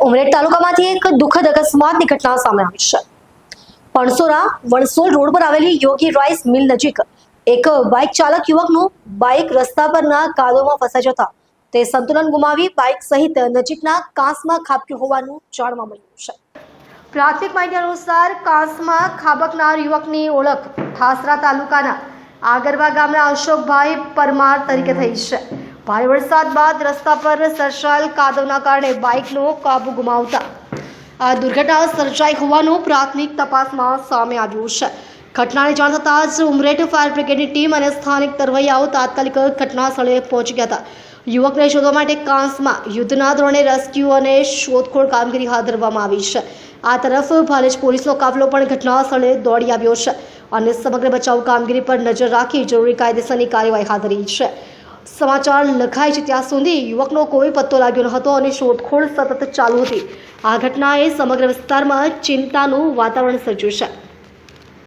ઉમરેઠ તાલુકામાંથી એક દુઃખદ અકસ્માતની ઘટના સામે આવી છે। પણસોરા વણસોલ રોડ પર આવેલી યોગી રાઈસ મિલ નજીક એક બાઇક ચાલક યુવકનું બાઇક રસ્તા પરના કાદવમાં ફસાઈ જતા તે સંતુલન ગુમાવી બાઇક સહિત નજીકના કાંસમાં ખાબક્યું હોવાનું જાણવા મળ્યું છે। પ્રાથમિક માહિતી અનુસાર કાંસમાં ખાબકનાર યુવકની ઓળખ ઠાસરા તાલુકાના આગરવા ગામના અશોકભાઈ પરમાર તરીકે થઈ છે। ભારે વરસાદ બાદ રસ્તા પર સર્જાયેલ કાદવના કારણે બાઇકનો કાબુ ગુમાવતા આ દુર્ઘટના સર્જાઈ હોવાનું પ્રાથમિક તપાસમાં સામે આવ્યું છે। ઘટનાની જાણ થતાં જ ઉમરેઠ ફાયર બ્રિગેડની ટીમ અને સ્થાનિક તરવૈયાઓ તાત્કાલિક ઘટના સ્થળે પહોંચી ગયા હતા। યુવકને શોધવા માટે કાંસમાં યુદ્ધના ધોરણે રેસ્ક્યુ અને શોધખોળ કામગીરી હાથ ધરવામાં આવી છે। આ તરફ ભાલેજ પોલીસનો કાફલો પણ ઘટના સ્થળે દોડી આવ્યો છે અને સમગ્ર બચાવ કામગીરી પર નજર રાખી જરૂરી કાયદેસરની કાર્યવાહી હાથ ધરી છે। સમાચાર લખાય છે ત્યાં સુધી યુવકનો કોઈ પત્તો લાગ્યો ન હતો અને શોધખોળ સતત ચાલુ હતી। આ ઘટનાએ સમગ્ર વિસ્તારમાં ચિંતાનું વાતાવરણ સર્જ્યું છે।